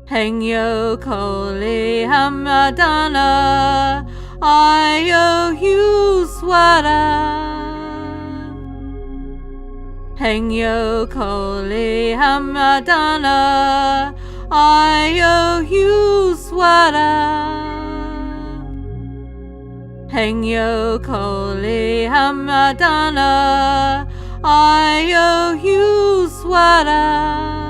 Hengyo Koli Hamadana, I owe you Swara. Hengyo Koli Hamadana, I owe you Swara. Hengyo Koli Hamadana, I owe you Swara.